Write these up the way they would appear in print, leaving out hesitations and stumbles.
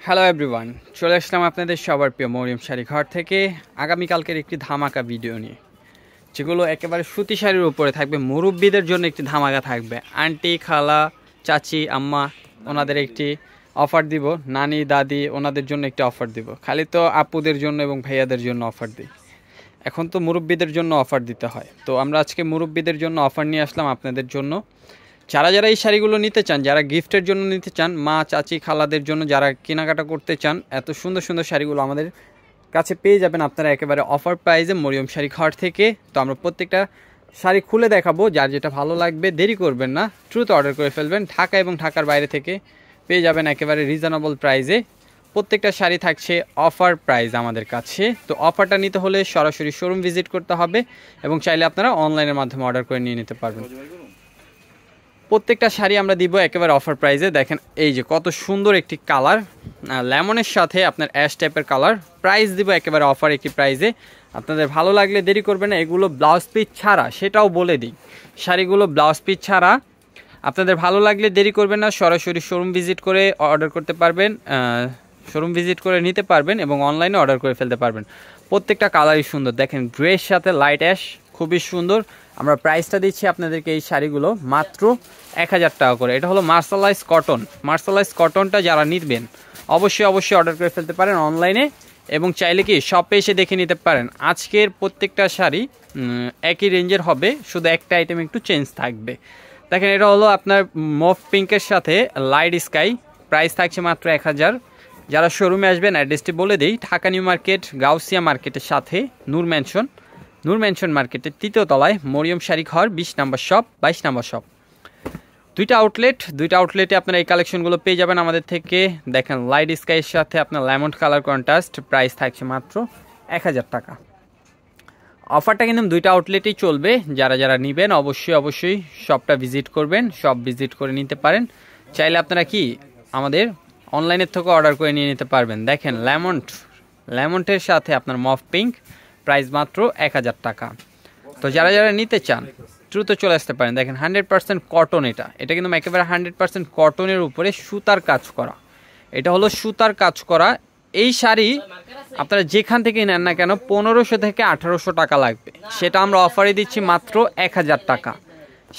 Hello everyone, চলে আসলাম আপনাদের সবার প্রিয় মরিয়ম শাড়ি ঘর থেকে আগামীকালকের একটি ধামাকা ভিডিও নিয়ে, যেগুলো একেবারে সুতি শাড়ির উপরে থাকবে। মুরব্বীদের জন্য একটি ধামাকা থাকবে। আন্টি, খালা, চাচি, আম্মা ওনাদের একটি অফার দিব, নানি, দাদি ওনাদের জন্য একটি অফার দিব। খালি তো আপুদের জন্য এবং ভাইয়াদের জন্য অফার দিই, এখন তো মুরব্বীদের জন্য অফার দিতে হয়। তো আমরা আজকে মুরব্বীদের জন্য অফার নিয়ে আসলাম আপনাদের জন্য। যারা যারা এই শাড়িগুলো নিতে চান, যারা গিফটের জন্য নিতে চান, মা, চাচি, খালাদের জন্য যারা কেনাকাটা করতে চান, এত সুন্দর সুন্দর শাড়িগুলো আমাদের কাছে পেয়ে যাবেন আপনারা একেবারে অফার প্রাইসে মরিয়ম শাড়ি ঘর থেকে। তো আমরা প্রত্যেকটা শাড়ি খুলে দেখাবো, যার যেটা ভালো লাগবে দেরি করবেন না, দ্রুত অর্ডার করে ফেলবেন। ঢাকা এবং ঢাকার বাইরে থেকে পেয়ে যাবেন একেবারে রিজনেবল প্রাইসে। প্রত্যেকটা শাড়ি থাকছে অফার প্রাইস আমাদের কাছে। তো অফারটা নিতে হলে সরাসরি শোরুম ভিজিট করতে হবে এবং চাইলে আপনারা অনলাইনের মাধ্যমে অর্ডার করে নিয়ে নিতে পারবেন। প্রত্যেকটা শাড়ি আমরা দিব একেবারে অফার প্রাইসে। দেখেন এই যে কত সুন্দর একটি কালার, লেমনের সাথে আপনার অ্যাশ টাইপের কালার। প্রাইস দিব একেবারে অফার একটি প্রাইসে। আপনাদের ভালো লাগলে দেরি করবেন না। এগুলো ব্লাউজ পিস ছাড়া, সেটাও বলে দিই, শাড়িগুলো ব্লাউজ পিস ছাড়া। আপনাদের ভালো লাগলে দেরি করবেন না, সরাসরি শোরুম ভিজিট করে অর্ডার করতে পারবেন, শোরুম ভিজিট করে নিতে পারবেন এবং অনলাইনে অর্ডার করে ফেলতে পারবেন। প্রত্যেকটা কালারই সুন্দর। দেখেন গ্রের সাথে লাইট অ্যাশ, খুবই সুন্দর। আমরা প্রাইসটা দিচ্ছি আপনাদেরকে এই শাড়িগুলো মাত্র 1000 টাকা করে। এটা হলো মার্শালাইজ কটন। মার্শালাইজ কটনটা যারা নিবেন অবশ্যই অর্ডার করে ফেলতে পারেন অনলাইনে, এবং চাইলে কি শপে এসে দেখে নিতে পারেন। আজকের প্রত্যেকটা শাড়ি একই রেঞ্জের হবে, শুধু একটা আইটেম একটু চেঞ্জ থাকবে। দেখেন এটা হলো আপনার মফ পিঙ্কের সাথে লাইট স্কাই। প্রাইস থাকছে মাত্র 1000। যারা শোরুমে আসবেন অ্যাড্রেসটি বলে দিই, ঢাকা নিউ মার্কেট, গাউসিয়া মার্কেটের সাথে নূর ম্যানশন মার্কেটের 3য় তলায় মরিয়ম শাড়ি ঘর, 20 নম্বর শপ, 22 নম্বর শপ। দুইটা আউটলেটে আপনারা এই কালেকশনগুলো পেয়ে যাবেন আমাদের থেকে। দেখেন লাইট স্কাইয়ের সাথে আপনার লেমন কালার কন্ট্রাস্ট। প্রাইস থাকছে মাত্র 1000 টাকা। অফারটা কিন্তু দুইটা আউটলেটেই চলবে। যারা যারা নেবেন অবশ্যই শপটা ভিজিট করবেন, শপ ভিজিট করে নিতে পারেন। চাইলে আপনারা কি আমাদের অনলাইনের থেকে অর্ডার করে নিয়ে নিতে পারবেন। দেখেন লেমন্টের সাথে আপনার মফ পিঙ্ক, প্রাইস মাত্র 1000 টাকা। তো যারা যারা নিতে চান দ্রুত চলে আসতে পারেন। দেখেন 100% কটন। এটা কিন্তু একেবারে 100% কটনের উপরে সুতার কাজ করা। এটা হলো সুতার কাজ করা। এই শাড়ি আপনারা যেখান থেকে নেন না কেন 1500 থেকে 1800 টাকা লাগবে, সেটা আমরা অফারে দিচ্ছি মাত্র 1000 টাকা।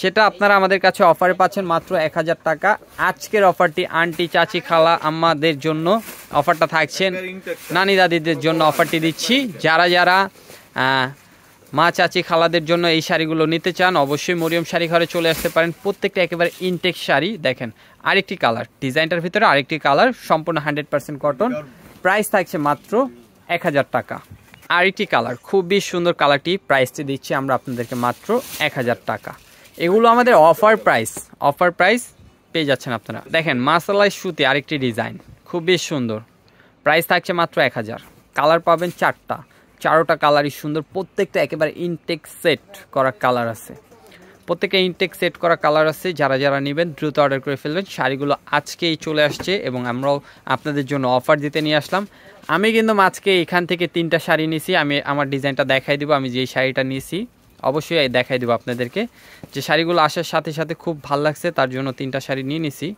সেটা আপনারা আমাদের কাছে অফারে পাচ্ছেন মাত্র 1000 টাকা। আজকের অফারটি আন্টি, চাচি, খালা, আম্মাদের জন্য অফারটা থাকছেন, নানি, দাদিদের জন্য অফারটি দিচ্ছি। যারা যারা মা, চাচি, খালাদের জন্য এই শাড়িগুলো নিতে চান অবশ্যই মরিয়ম শাড়ি ঘরে চলে আসতে পারেন। প্রত্যেকটা একেবারে ইনটেক শাড়ি। দেখেন আরেকটি কালার, ডিজাইনটার ভিতরে আরেকটি কালার, সম্পূর্ণ 100% কটন। প্রাইস থাকছে মাত্র 1000 টাকা। আরেকটি কালার, খুবই সুন্দর কালারটি, প্রাইসটি দিচ্ছি আমরা আপনাদেরকে মাত্র 1000 টাকা। এগুলো আমাদের অফার প্রাইস পেয়ে যাচ্ছেন আপনারা। দেখেন মার্শালাইজ সুতি আরেকটি ডিজাইন, খুবই সুন্দর। প্রাইস থাকছে মাত্র 1000। কালার পাবেন 4টা কালারই সুন্দর। প্রত্যেকটা একেবারে ইনটেক সেট করা কালার আছে, যারা যারা নেবেন দ্রুত অর্ডার করে ফেলবেন। শাড়িগুলো আজকেই চলে আসছে এবং আমরাও আপনাদের জন্য অফার দিতে নিয়ে আসলাম। আমি কিন্তু আজকে এখান থেকে 3টা শাড়ি নিয়েছি। আমি আমার ডিজাইনটা দেখাই দেবো। আমি যেই শাড়িটা নিয়েছি অবশ্যই দেখাই দেবো আপনাদেরকে। যে শাড়িগুলো আসার সাথে সাথে খুব ভালো লাগছে, তার জন্য 3টা শাড়ি নিয়ে নিছি।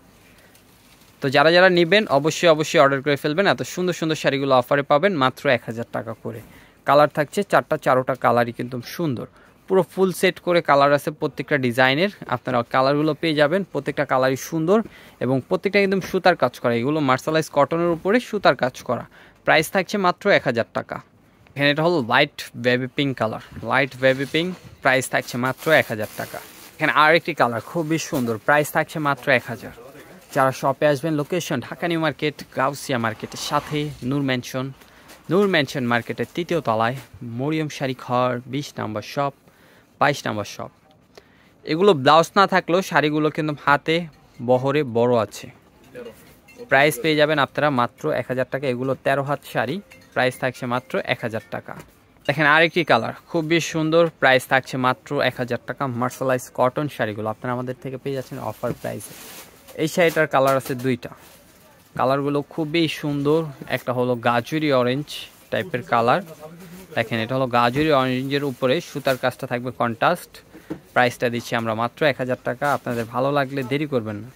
তো যারা যারা নেবেন অবশ্যই অর্ডার করে ফেলবেন। এত সুন্দর সুন্দর শাড়িগুলো অফারে পাবেন মাত্র 1000 টাকা করে। কালার থাকছে 4টা কালারই কিন্তু সুন্দর, পুরো ফুল সেট করে কালার আছে প্রত্যেকটা ডিজাইনের। আপনারা কালারগুলো পেয়ে যাবেন, প্রত্যেকটা কালারই সুন্দর এবং প্রত্যেকটা কিন্তু সুতার কাজ করা। এগুলো মার্শালাইজ কটনের উপরে সুতার কাজ করা। প্রাইস থাকছে মাত্র 1000 টাকা। এখানে এটা হলো light baby pink colour, price থাকছে মাত্র 1000 টাকা। এখানে আরেকটি কালার খুবই সুন্দর, প্রাইস থাকছে মাত্র 1000। যারা শপে আসবেন, location Dhaka new market, Gausia মার্কেটের সাথে নূর ম্যানশন মার্কেটের 3য় তলায় মরিয়ম শাড়ি ঘর, 20 নম্বর শপ, 22 নম্বর শপ। এগুলো ব্লাউজ না থাকলেও শাড়িগুলো কিন্তু হাতে বহরে বড় আছে। প্রাইস পেয়ে যাবেন আপনারা মাত্র 1000 টাকা। এগুলো 13 হাত শাড়ি, প্রাইস থাকছে মাত্র 1000 টাকা। দেখেন আরেকটি কালার খুবই সুন্দর, প্রাইস থাকছে মাত্র 1000 টাকা। মার্শালাইজ কটন শাড়িগুলো আপনারা আমাদের থেকে পেয়ে যাচ্ছেন অফার প্রাইসে। এই শাড়িটার কালার আছে 2টা, কালারগুলো খুবই সুন্দর। একটা হলো গাজরি অরেঞ্জ টাইপের কালার। দেখেন এটা হলো গাজরি অরেঞ্জের উপরে সুতার কাজটা থাকবে কন্ট্রাস্ট। প্রাইসটা দিচ্ছি আমরা মাত্র 1000 টাকা। আপনাদের ভালো লাগলে দেরি করবেন না,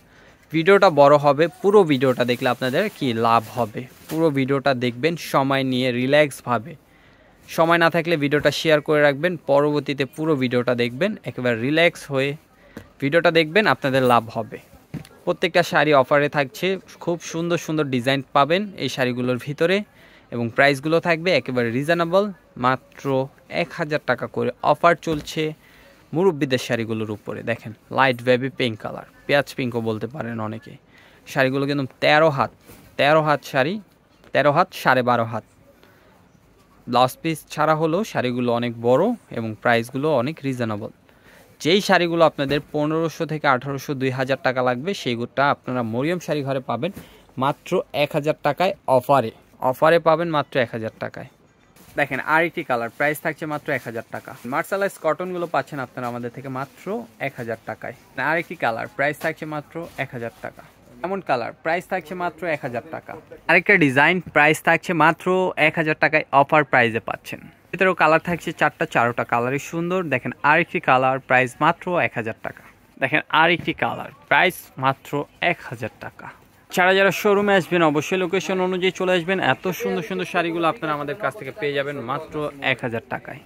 ভিডিওটা বড় হবে, পুরো ভিডিওটা দেখলে আপনাদের কি লাভ হবে। পুরো ভিডিওটা দেখবেন সময় নিয়ে, রিল্যাক্সভাবে। সময় না থাকলে ভিডিওটা শেয়ার করে রাখবেন, পরবর্তীতে পুরো ভিডিওটা দেখবেন, একেবারে রিল্যাক্স হয়ে ভিডিওটা দেখবেন, আপনাদের লাভ হবে। প্রত্যেকটা শাড়ি অফারে থাকছে, খুব সুন্দর সুন্দর ডিজাইন পাবেন এই শাড়িগুলোর ভিতরে, এবং প্রাইসগুলো থাকবে একেবারে রিজনেবল, মাত্র 1000 টাকা করে অফার চলছে মুরব্বিদের শাড়িগুলোর উপরে। দেখেন লাইট বেবি পিঙ্ক কালার, পেঁয়াজ পিঙ্কও বলতে পারেন অনেকে। শাড়িগুলো কিন্তু 13 হাত শাড়ি, 13 হাত 12.5 হাত। ব্লাউজ পিস ছাড়া হলেও শাড়িগুলো অনেক বড় এবং প্রাইসগুলো অনেক রিজনেবল। যেই শাড়িগুলো আপনাদের 1500 থেকে 1800 2000 টাকা লাগবে, সেইগুলোটা আপনারা মরিয়ম শাড়ি ঘরে পাবেন মাত্র 1000 টাকায় অফারে পাবেন মাত্র 1000 টাকায়। দেখেন আরেকটি কালার, প্রাইস থাকছে মাত্র 1000 টাকা। মার্শালাইজ কটনগুলো পাচ্ছেন আপনারা আমাদের থেকে মাত্র 1000 টাকায়। আরেকটি কালার, প্রাইস থাকছে মাত্র 1000 টাকা। এমন কালার, প্রাইস থাকছে মাত্র 1000 টাকা। আরেকটা ডিজাইন, প্রাইস থাকছে মাত্র 1000 টাকায়, অফার প্রাইসে পাচ্ছেন। ভিতরেও কালার থাকছে 4টা কালারই সুন্দর। দেখেন আরেকটি কালার, প্রাইস মাত্র 1000 টাকা। দেখেন আরেকটি কালার, প্রাইস মাত্র 1000 টাকা। যারা শোরুমে আসবেন অবশ্যই লোকেশন অনুযায়ী চলে আসবেন। এত সুন্দর সুন্দর শাড়িগুলো আপনারা আমাদের কাছ থেকে পেয়ে যাবেন মাত্র 1000 টাকায়।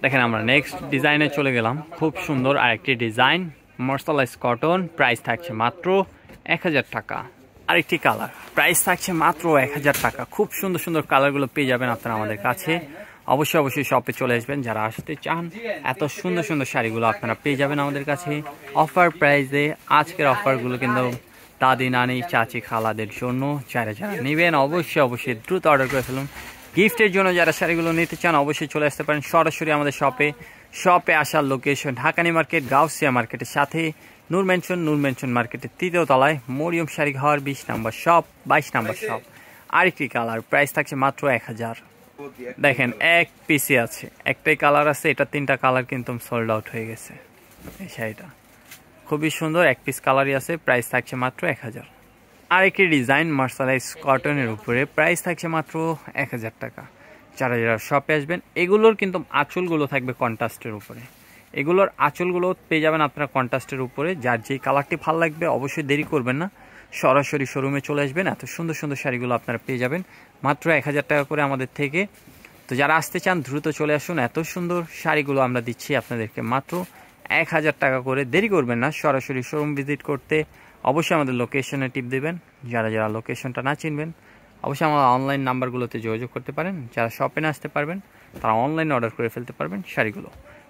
দেখেন আমরা নেক্সট ডিজাইনে চলে গেলাম, খুব সুন্দর আরেকটি ডিজাইন, মার্শালাইজ কটন, প্রাইস থাকছে মাত্র 1000 টাকা। আরেকটি কালার, প্রাইস থাকছে মাত্র 1000 টাকা। খুব সুন্দর সুন্দর কালারগুলো পেয়ে যাবেন আপনারা আমাদের কাছে। অবশ্যই শপে চলে আসবেন যারা আসতে চান। এত সুন্দর সুন্দর শাড়িগুলো আপনারা পেয়ে যাবেন আমাদের কাছে অফার প্রাইসে। আজকের অফারগুলো কিন্তু দাদি নানি চাচি খালাদের জন্য, যারা নেবেন অবশ্যই দ্রুত অর্ডার করে ফেলুন। গিফটের জন্য যারা শাড়িগুলো নিতে চান অবশ্যই চলে আসতে পারেন সরাসরি আমাদের শপে আসার location Dhaka new market, Gausia মার্কেটের সাথে নূর মেনশন মার্কেটের 3য় তলায় মরিয়ম শাড়ি ঘর, 20 নম্বর শপ, 22 নম্বর শপ। আরেকটি কালার, প্রাইস থাকছে মাত্র 1000। দেখেন এক পিসি আছে, একটাই কালার আছে, এটা 3টা কালার কিন্তু সোল্ড আউট হয়ে গেছে। এই শাড়িটা খুবই সুন্দর, এক পিস কালারই আছে, প্রাইস থাকছে মাত্র 1000। আরেকটি ডিজাইন মার্শালাইজ কটনের উপরে, প্রাইস থাকছে মাত্র 1000 টাকা। যারা শপে আসবেন, এগুলোর কিন্তু আঁচলগুলো থাকবে কন্ট্রাস্টের উপরে, এগুলোর আঁচলগুলো পেয়ে যাবেন আপনারা কন্ট্রাস্টের উপরে। যার যেই কালারটি ভালো লাগবে অবশ্যই দেরি করবেন না, সরাসরি শোরুমে চলে আসবেন। এত সুন্দর সুন্দর শাড়িগুলো আপনারা পেয়ে যাবেন মাত্র 1000 টাকা করে আমাদের থেকে। তো যারা আসতে চান দ্রুত চলে আসুন, এত সুন্দর শাড়িগুলো আমরা দিচ্ছি আপনাদেরকে মাত্র 1000 টাকা করে। দেরি করবেন না, সরাসরি শোরুম ভিজিট করতে অবশ্যই আমাদের লোকেশনে টিপ দেবেন। যারা লোকেশনটা না চিনবেন অবশ্যই আমার অনলাইন নাম্বারগুলোতে যোগাযোগ করতে পারেন। যারা শপে না আসতে পারবেন তারা অনলাইনে অর্ডার করে ফেলতে পারবেন শাড়িগুলো।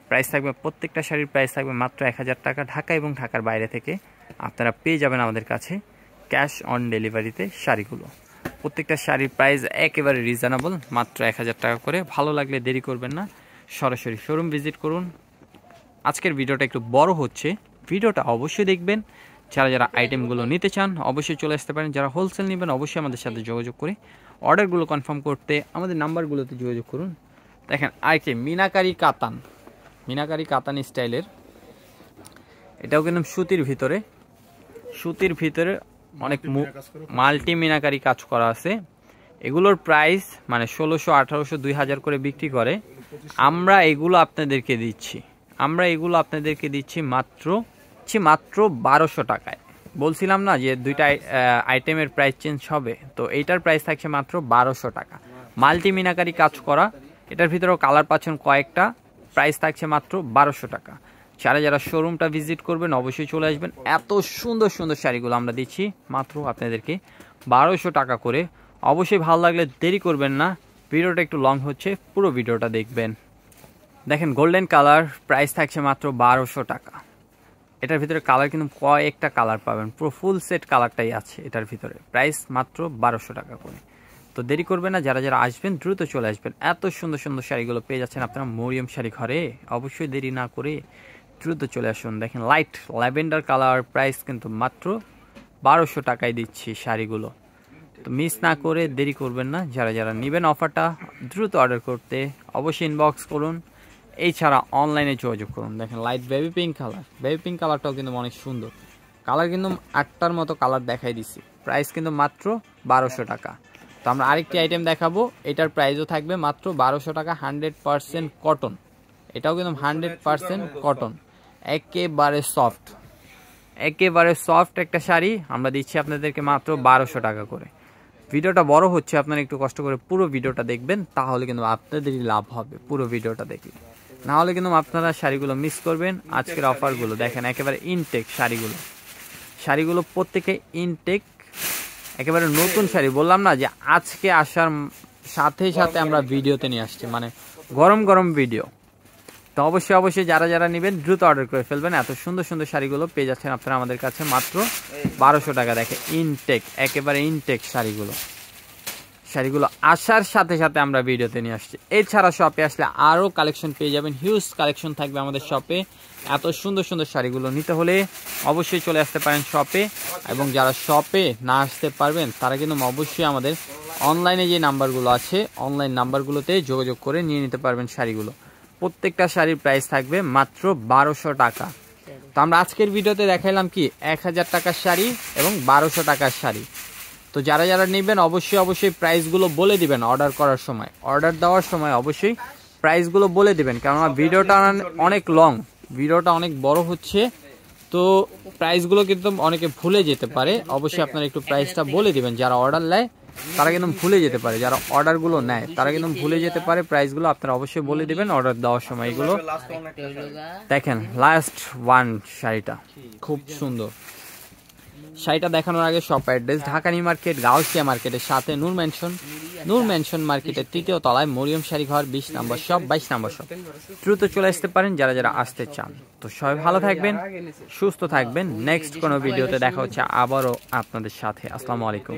প্রাইস থাকবে, প্রত্যেকটা শাড়ির প্রাইস থাকবে মাত্র 1000 টাকা। ঢাকা এবং ঢাকার বাইরে থেকে আপনারা পেয়ে যাবেন আমাদের কাছে ক্যাশ অন ডেলিভারিতে শাড়িগুলো। প্রত্যেকটা শাড়ির প্রাইস একেবারে রিজনেবল, মাত্র 1000 টাকা করে। ভালো লাগলে দেরি করবেন না, সরাসরি শোরুম ভিজিট করুন। আজকের ভিডিওটা একটু বড় হচ্ছে, ভিডিওটা অবশ্যই দেখবেন। যারা আইটেমগুলো নিতে চান অবশ্যই চলে আসতে পারেন। যারা হোলসেল নেবেন অবশ্যই আমাদের সাথে যোগাযোগ করে অর্ডারগুলো কনফার্ম করতে আমাদের নাম্বারগুলোতে যোগাযোগ করুন। দেখেন আরেকটি মিনাকারি কাতান স্টাইলের, এটাও কিন্তু সুতির ভিতরে অনেক মাল্টি মিনাকারি কাজ করা আছে। এগুলোর প্রাইস মানে 1600, 1800, 2000 করে বিক্রি করে। আমরা এগুলো আপনাদেরকে দিচ্ছি মাত্র 1200 টাকায়। বলছিলাম না যে দুইটা আইটেমের প্রাইস চেঞ্জ হবে, তো এইটার প্রাইস থাকছে মাত্র 1200 টাকা। মাল্টি মিনাকারি কাজ করা, এটার ভিতরেও কালার পাচ্ছেন কয়েকটা, প্রাইস থাকছে মাত্র 1200 টাকা। যারা শোরুমটা ভিজিট করবেন অবশ্যই চলে আসবেন। এত সুন্দর সুন্দর শাড়িগুলো আমরা দিচ্ছি মাত্র আপনাদেরকে 1200 টাকা করে। অবশ্যই ভালো লাগলে দেরি করবেন না, ভিডিওটা একটু লং হচ্ছে, পুরো ভিডিওটা দেখবেন। দেখেন গোল্ডেন কালার, প্রাইস থাকছে মাত্র 1200 টাকা। এটার ভিতরে কালার কিন্তু কয়েকটা কালার পাবেন, পুরো ফুল সেট কালারটাই আছে এটার ভিতরে, প্রাইস মাত্র 1200 টাকা করে। তো দেরি করবেন না, যারা আসবেন দ্রুত চলে আসবেন। এত সুন্দর সুন্দর শাড়িগুলো পেয়ে যাচ্ছেন আপনারা মরিয়ম শাড়ি ঘরে, অবশ্যই দেরি না করে দ্রুত চলে আসুন। দেখেন লাইট ল্যাভেন্ডার কালার, প্রাইস কিন্তু মাত্র 1200 টাকায় দিচ্ছি শাড়িগুলো। তো মিস না করে দেরি করবেন না, যারা নেবেন অফারটা দ্রুত অর্ডার করতে অবশ্যই ইনবক্স করুন, এছাড়া অনলাইনে যোগাযোগ করুন। দেখেন লাইট বেবি পিঙ্ক কালারটাও কিন্তু অনেক সুন্দর কালার, কিন্তু 8টার মতো কালার দেখাই দিচ্ছি। প্রাইস কিন্তু মাত্র 1200 টাকা। তো আমরা আরেকটি আইটেম দেখাবো, এটার প্রাইসও থাকবে মাত্র 1200 টাকা। 100% কটন, এটাও কিন্তু 100% কটন, একেবারে সফট। একেবারে সফট একটা শাড়ি আমরা দিচ্ছি আপনাদেরকে মাত্র 1200 টাকা করে। ভিডিওটা বড় হচ্ছে, আপনারা একটু কষ্ট করে পুরো ভিডিওটা দেখবেন, তাহলে কিন্তু আপনাদেরই লাভ হবে পুরো ভিডিওটা দেখলে। না হলে কিন্তু আপনারা শাড়িগুলো মিস করবেন। আজকের অফারগুলো দেখেন, একেবারে ইনটেক শাড়িগুলো প্রত্যেকে ইনটেক, একেবারে নতুন শাড়ি। বললাম না যে আজকে আসার সাথে সাথে আমরা ভিডিওতে নিয়ে আসছি, মানে গরম গরম ভিডিও। তো অবশ্যই যারা নেবেন দ্রুত অর্ডার করে ফেলবেন। এত সুন্দর সুন্দর শাড়িগুলো পেয়ে যাচ্ছেন আপনারা আমাদের কাছে মাত্র 1200 টাকা। দেখে ইনটেক, একেবারে ইনটেক শাড়িগুলো আসার সাথে সাথে আমরা ভিডিওতে নিয়ে আসছি। এছাড়া শপে আসলে আরও কালেকশন পেয়ে যাবেন, হিউজ কালেকশন থাকবে আমাদের শপে। এত সুন্দর সুন্দর শাড়িগুলো নিতে হলে অবশ্যই চলে আসতে পারেন শপে, এবং যারা শপে না আসতে পারবেন তারা কিন্তু অবশ্যই আমাদের অনলাইনে যে নাম্বারগুলো আছে, অনলাইন নাম্বারগুলোতে যোগাযোগ করে নিয়ে নিতে পারবেন শাড়িগুলো। প্রত্যেকটা শাড়ির প্রাইস থাকবে মাত্র 1200 টাকা। তো আমরা আজকের ভিডিওতে দেখাইলাম কি 1000 টাকার শাড়ি এবং 1200 টাকার শাড়ি। তো যারা নেবেন অবশ্যই প্রাইসগুলো বলে দিবেন অর্ডার করার সময়, অর্ডার দেওয়ার সময় অবশ্যই প্রাইসগুলো বলে দিবেন, কেননা ভিডিওটা অনেক লং, ভিডিওটা অনেক বড় হচ্ছে, তো প্রাইসগুলো কিন্তু অনেকে ভুলে যেতে পারে। অবশ্যই আপনারা একটু প্রাইসটা বলে দিবেন। যারা অর্ডার নেয় তারা কিন্তু ভুলে যেতে পারে, যারা অর্ডারগুলো নেয় তারা কিন্তু ভুলে যেতে পারে প্রাইসগুলো। আপনারা অবশ্যই বলে দিবেন অর্ডার দেওয়ার সময়। এগুলো দেখেন, লাস্ট ওয়ান শাড়িটা খুব সুন্দর। শাড়িটা দেখানোর আগে shop address Dhaka new market, Gausia মার্কেটের সাথে নূর মেনশন মার্কেটের 3য় তলায় মরিয়ম শাড়ি ঘর, 20 নম্বর শপ, 22 নম্বর শপ। দ্রুত চলে আসতে পারেন যারা আসতে চান। তো সবাই ভালো থাকবেন, সুস্থ থাকবেন। নেক্সট কোনো ভিডিওতে দেখা হচ্ছে আবারও আপনাদের সাথে। আসসালামু আলাইকুম।